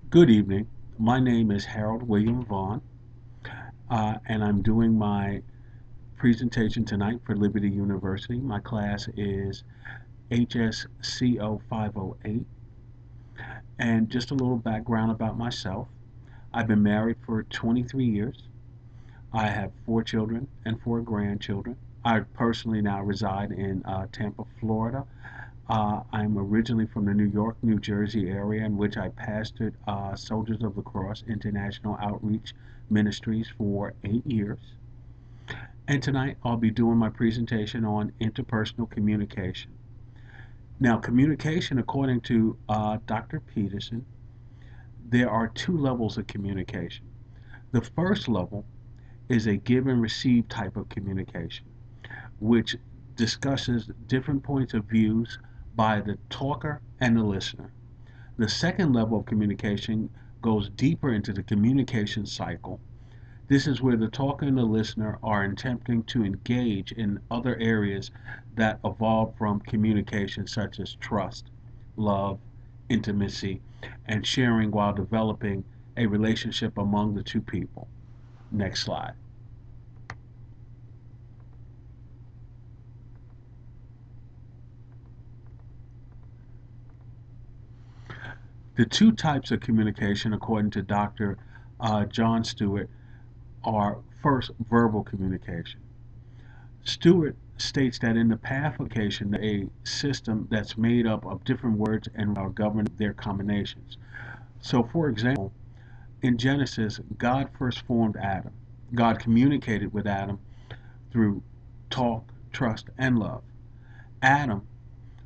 Good evening. My name is Harold William Vaughn, and I'm doing my presentation tonight for Liberty University. My class is Hsco 508. And just a little background about myself. I've been married for 23 years. I have four children and four grandchildren. I personally now reside in Tampa, Florida. I'm originally from the New York, New Jersey area, in which I pastored Soldiers of the Cross International Outreach Ministries for 8 years. And tonight I'll be doing my presentation on interpersonal communication. Now, communication, according to Dr. Peterson, there are two levels of communication. The first level is a give and receive type of communication, which discusses different points of views by the talker and the listener. The second level of communication goes deeper into the communication cycle. This is where the talker and the listener are attempting to engage in other areas that evolve from communication, such as trust, love, intimacy, and sharing while developing a relationship among the two people. Next slide. The two types of communication, according to Dr. John Stewart, are first verbal communication. Stewart states that in the path of communication, a system that's made up of different words and are governed their combinations. So, for example, in Genesis, God first formed Adam. God communicated with Adam through talk, trust, and love. Adam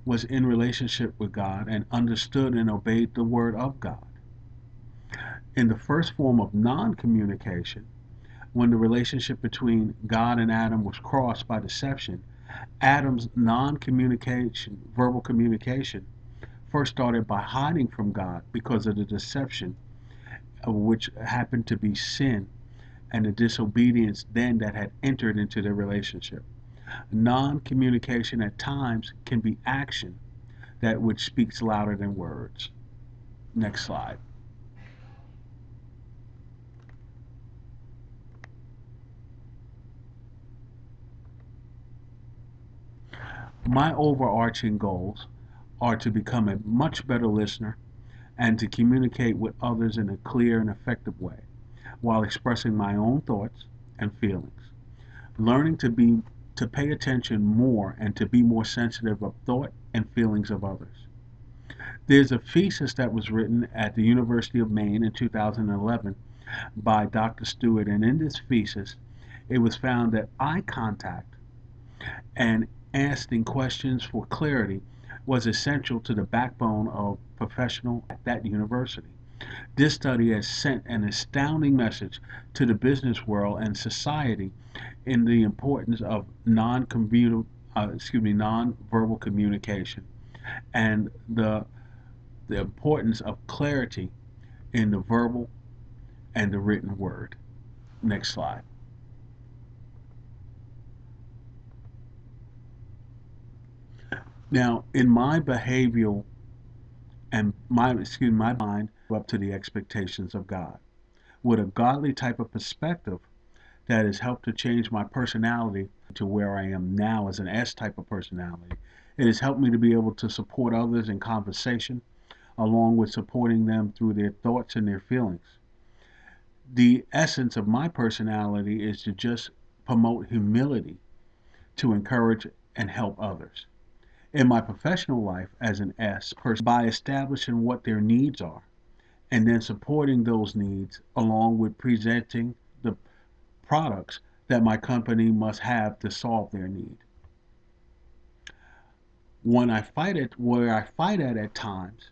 was in relationship with God and understood and obeyed the word of God. In the first form of non communication, when the relationship between God and Adam was crossed by deception, Adam's non communication, verbal communication, first started by hiding from God because of the deception, which happened to be sin and the disobedience then that had entered into their relationship. Non communication at times can be action that which speaks louder than words. Next slide. My overarching goals are to become a much better listener and to communicate with others in a clear and effective way while expressing my own thoughts and feelings. Learning to pay attention more and to be more sensitive of thought and feelings of others. There's a thesis that was written at the University of Maine in 2011 by Dr. Stewart, and in this thesis, it was found that eye contact and asking questions for clarity was essential to the backbone of professional at that university. This study has sent an astounding message to the business world and society in the importance of non-verbal communication and the importance of clarity in the verbal and the written word. Next slide. Now, in my behavioral and my mind up to the expectations of God. With a godly type of perspective that has helped to change my personality to where I am now as an S type of personality. It has helped me to be able to support others in conversation, along with supporting them through their thoughts and their feelings. The essence of my personality is to just promote humility to encourage and help others. In my professional life as an S person, by establishing what their needs are and then supporting those needs along with presenting the products that my company must have to solve their need. Where I fight at times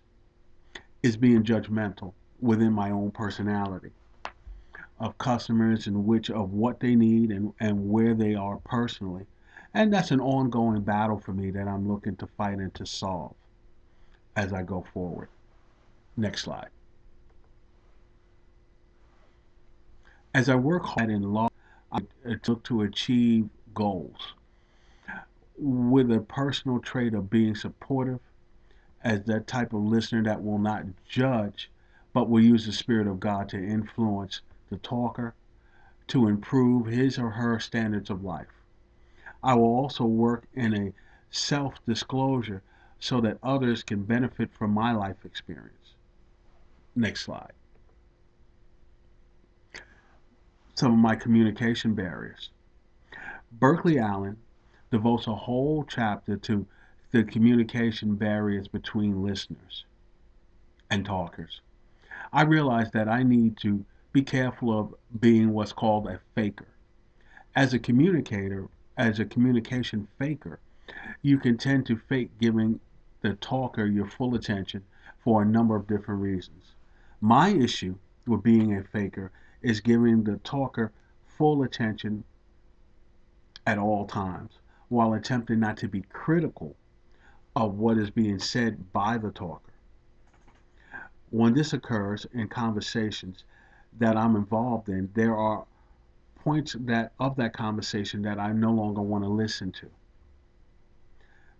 is being judgmental within my own personality of customers and which of what they need and where they are personally. And that's an ongoing battle for me that I'm looking to fight and to solve as I go forward. Next slide. As I work hard in law, I look to achieve goals with a personal trait of being supportive as that type of listener that will not judge, but will use the Spirit of God to influence the talker to improve his or her standards of life. I will also work in a self disclosure so that others can benefit from my life experience. Next slide. Some of my communication barriers. Berkeley Allen devotes a whole chapter to the communication barriers between listeners and talkers. I realized that I need to be careful of being what's called a faker. As a communicator, as a communication faker, you can tend to fake giving the talker your full attention for a number of different reasons. My issue with being a faker is giving the talker full attention at all times while attempting not to be critical of what is being said by the talker. When this occurs in conversations that I'm involved in, there are points that of that conversation that I no longer want to listen to.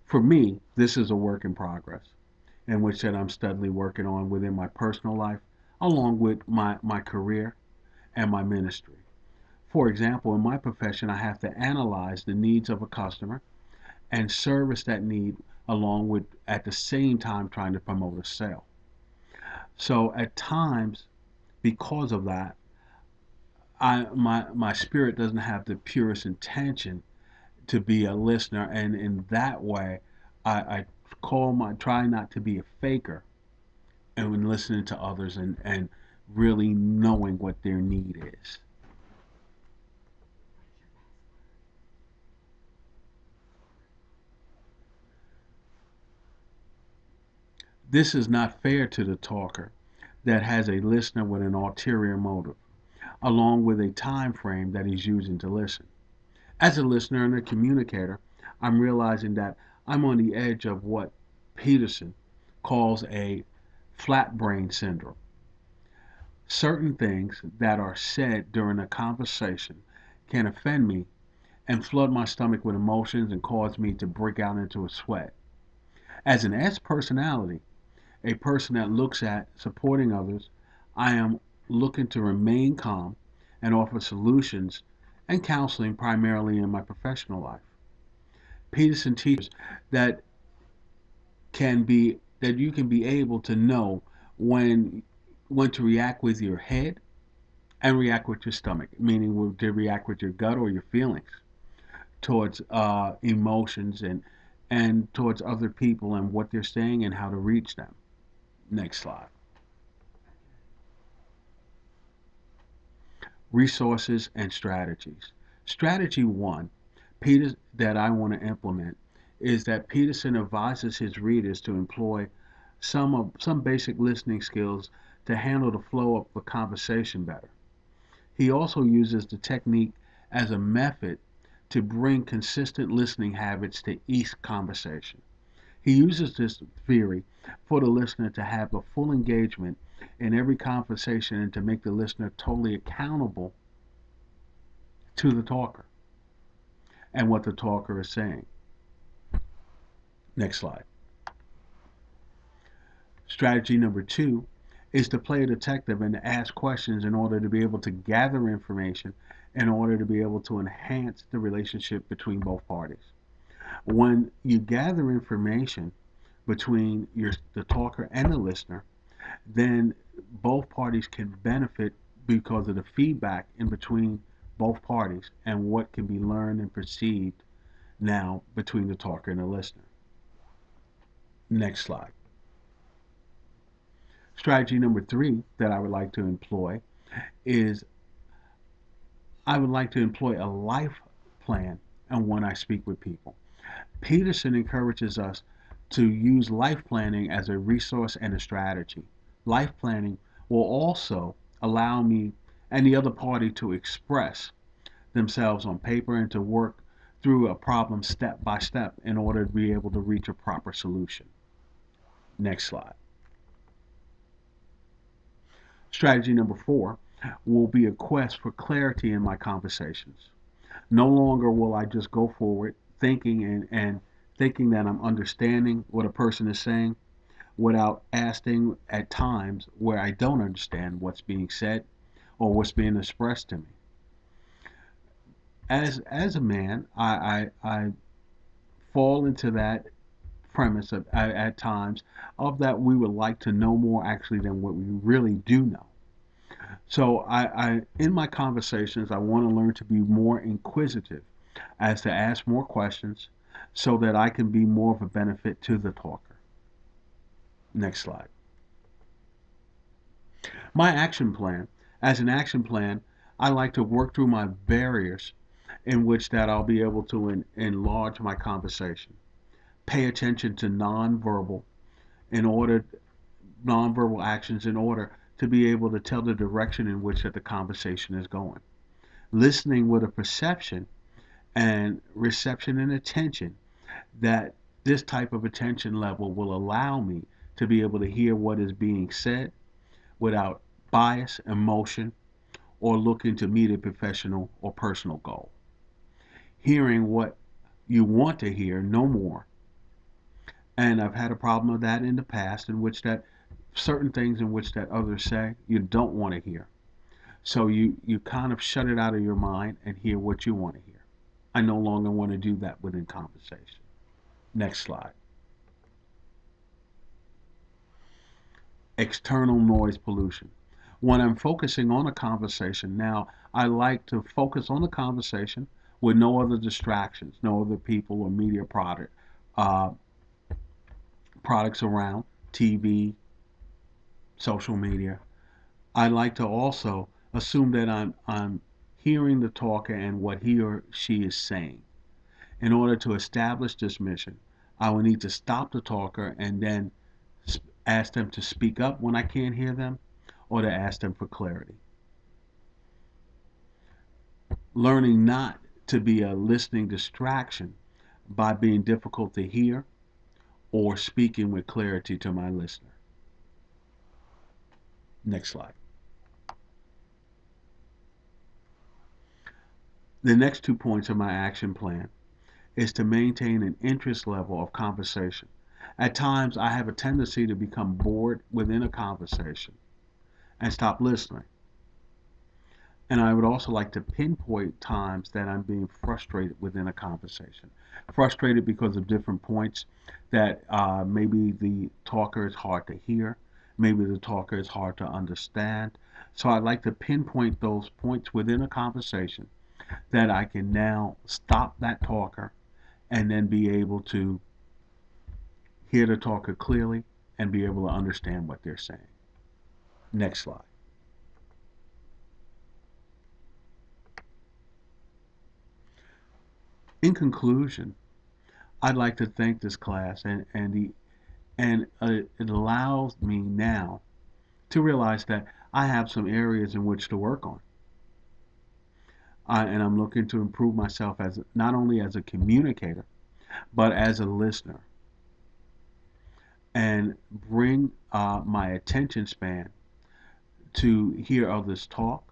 For me, this is a work in progress in which that I'm steadily working on within my personal life, along with my career and my ministry. For example, in my profession, I have to analyze the needs of a customer and service that need along with at the same time trying to promote a sale. So at times, because of that, my spirit doesn't have the purest intention to be a listener, and in that way, I try not to be a faker and when listening to others and really knowing what their need is. This is not fair to the talker that has a listener with an ulterior motive, along with a time frame that he's using to listen. As a listener and a communicator, I'm realizing that I'm on the edge of what Peterson calls a flat brain syndrome. Certain things that are said during a conversation can offend me and flood my stomach with emotions and cause me to break out into a sweat. As an S personality, a person that looks at supporting others, I am looking to remain calm and offer solutions and counseling primarily in my professional life. Peterson teaches that that you can be able to know when when to react with your head and react with your stomach, meaning to react with your gut or your feelings towards emotions and towards other people and what they're saying and how to reach them. Next slide. Resources and strategies. Strategy one, Peter, that I want to implement is that Peterson advises his readers to employ some basic listening skills to handle the flow of the conversation better. He also uses the technique as a method to bring consistent listening habits to each conversation. He uses this theory for the listener to have a full engagement in every conversation and to make the listener totally accountable to the talker and what the talker is saying. Next slide. Strategy number two is to play a detective and to ask questions in order to be able to gather information in order to be able to enhance the relationship between both parties. When you gather information between the talker and the listener, then both parties can benefit because of the feedback in between both parties and what can be learned and perceived now between the talker and the listener. Next slide. Strategy number three that I would like to employ is I would like to employ a life plan and when I speak with people. Peterson encourages us to use life planning as a resource and a strategy. Life planning will also allow me and the other party to express themselves on paper and to work through a problem step by step in order to be able to reach a proper solution. Next slide. Strategy number four will be a quest for clarity in my conversations. No longer will I just go forward thinking and thinking that I'm understanding what a person is saying, without asking at times where I don't understand what's being said or what's being expressed to me. As a man, I fall into that premise at times of that we would like to know more actually than what we really do know. So I in my conversations, I want to learn to be more inquisitive as to ask more questions so that I can be more of a benefit to the talker. Next slide. My action plan. As an action plan, I like to work through my barriers in which that I'll be able to enlarge my conversation. Pay attention to in order nonverbal actions in order to be able to tell the direction in which that the conversation is going. Listening with a perception and reception and attention that this type of attention level will allow me to be able to hear what is being said without bias, emotion, or looking to meet a professional or personal goal. Hearing what you want to hear, no more. And I've had a problem with that in the past in which that certain things in which that others say you don't want to hear. So you kind of shut it out of your mind and hear what you want to hear. I no longer want to do that within conversation. Next slide. External noise pollution. When I'm focusing on a conversation, now I like to focus on the conversation with no other distractions, no other people or media uh, products around, TV, social media. I like to also assume that I'm hearing the talker and what he or she is saying. In order to establish this mission, I will need to stop the talker and then ask them to speak up when I can't hear them or to ask them for clarity. Learning not to be a listening distraction by being difficult to hear or speaking with clarity to my listener. Next slide. The next 2 points of my action plan is to maintain an interest level of conversation. At times, I have a tendency to become bored within a conversation and stop listening. And I would also like to pinpoint times that I'm being frustrated within a conversation. Frustrated because of different points that maybe the talker is hard to hear, maybe the talker is hard to understand. So I'd like to pinpoint those points within a conversation that I can now stop that talker and then be able to hear the talker clearly and be able to understand what they're saying. Next slide. In conclusion, I'd like to thank this class and it allows me now to realize that I have some areas in which to work on. And I'm looking to improve myself as not only as a communicator, but as a listener and bring my attention span to hear others talk,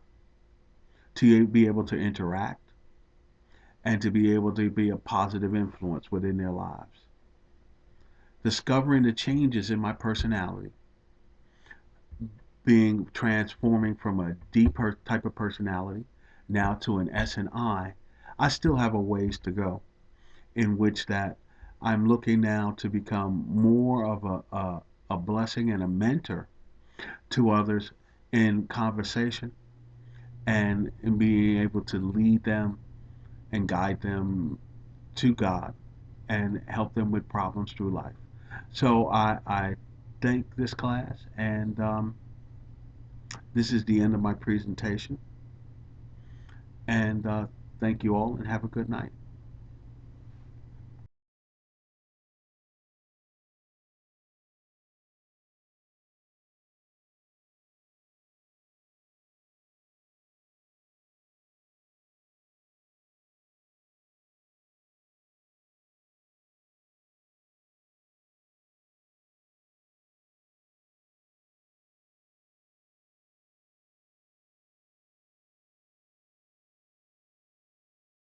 to be able to interact, and to be able to be a positive influence within their lives. Discovering the changes in my personality, being transforming from a deeper type of personality now to an S and I still have a ways to go in which that I'm looking now to become more of a blessing and a mentor to others in conversation and in being able to lead them and guide them to God and help them with problems through life. So I thank this class, and this is the end of my presentation. And thank you all, and have a good night.